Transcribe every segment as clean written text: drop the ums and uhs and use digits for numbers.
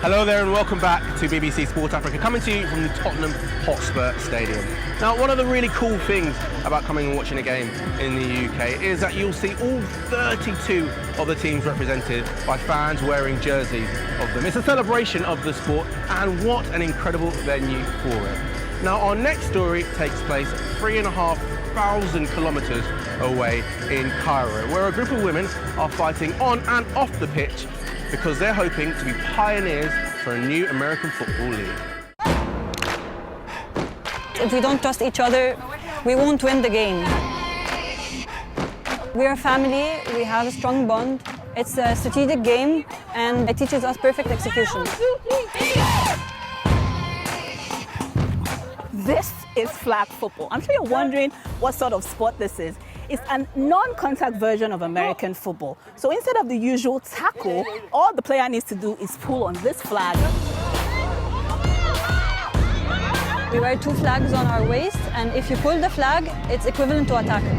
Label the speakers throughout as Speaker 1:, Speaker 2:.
Speaker 1: Hello there and welcome back to BBC Sport Africa, coming to you from the Tottenham Hotspur Stadium. Now, one of the really cool things about coming and watching a game in the UK is that you'll see all 32 of the teams represented by fans wearing jerseys of them. It's a celebration of the sport, and what an incredible venue for it. Now, our next story takes place 3,500 kilometres away in Cairo, where a group of women are fighting on and off the pitch because they're hoping to be pioneers for a new American football league.
Speaker 2: If we don't trust each other, we won't win the game. We're a family, we have a strong bond. It's a strategic game and it teaches us perfect execution.
Speaker 3: This is flag football. I'm sure you're wondering what sort of sport this is. It's a non-contact version of American football. So instead of the usual tackle, all the player needs to do is pull on this flag.
Speaker 2: We wear two flags on our waist, and if you pull the flag, it's equivalent to a tackle.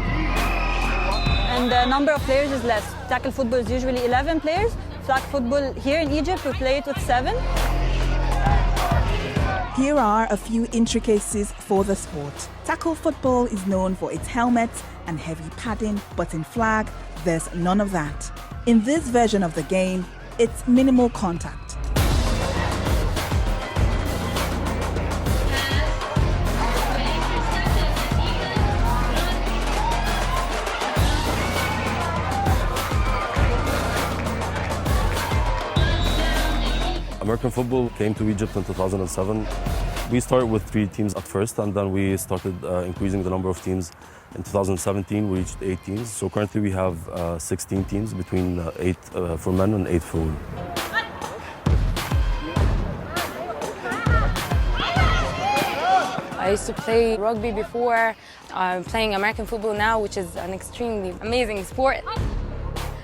Speaker 2: And the number of players is less. Tackle football is usually 11 players. Flag football here in Egypt, we play it with 7.
Speaker 4: Here are a few intricacies for the sport. Tackle football is known for its helmets and heavy padding, but in flag, there's none of that. In this version of the game, it's minimal contact.
Speaker 5: American football came to Egypt in 2007. We started with 3 teams at first, and then we started increasing the number of teams. In 2017, we reached 8 teams. So currently we have 16 teams, between 8 for men and 8 for women.
Speaker 6: I used to play rugby before. I'm playing American football now, which is an extremely amazing sport.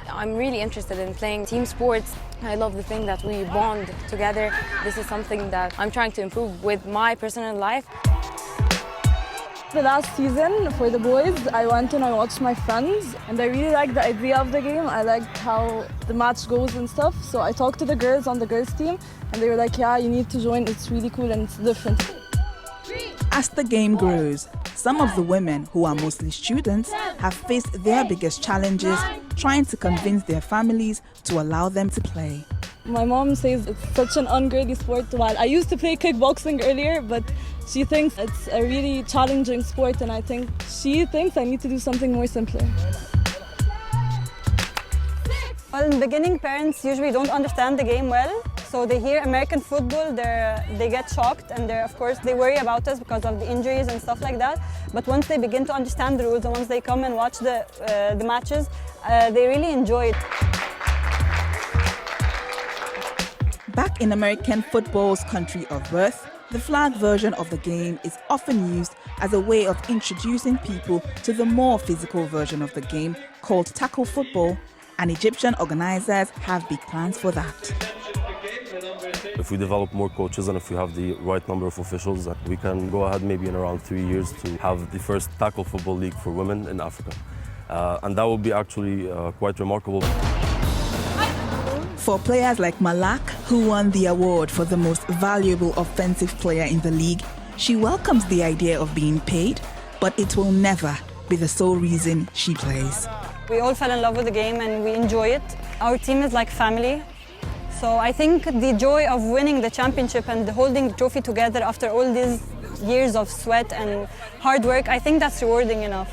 Speaker 6: I'm really interested in playing team sports. I love the thing that we bond together. This is something that I'm trying to improve with my personal life.
Speaker 7: The last season for the boys, I went and I watched my friends, and I really liked the idea of the game. I liked how the match goes and stuff. So I talked to the girls on the girls team, and they were like, yeah, you need to join. It's really cool and it's different.
Speaker 4: As the game grows, some of the women, who are mostly students, have faced their biggest challenges trying to convince their families to allow them to play.
Speaker 7: My mom says it's such an ungirly sport. While I used to play kickboxing earlier, but she thinks it's a really challenging sport, and she thinks I need to do something more simpler.
Speaker 2: Well, in the beginning, parents usually don't understand the game well. So they hear American football, they get shocked, and of course they worry about us because of the injuries and stuff like that. But once they begin to understand the rules and once they come and watch the matches, they really enjoy it.
Speaker 4: Back in American football's country of birth, the flag version of the game is often used as a way of introducing people to the more physical version of the game called tackle football, and Egyptian organizers have big plans for that.
Speaker 5: If we develop more coaches and if we have the right number of officials, we can go ahead maybe in around 3 years to have the first tackle football league for women in Africa. And that would be actually quite remarkable.
Speaker 4: For players like Malak, who won the award for the most valuable offensive player in the league, she welcomes the idea of being paid, but it will never be the sole reason she plays.
Speaker 2: We all fell in love with the game and we enjoy it. Our team is like family. So I think the joy of winning the championship and holding the trophy together after all these years of sweat and hard work, I think that's rewarding enough.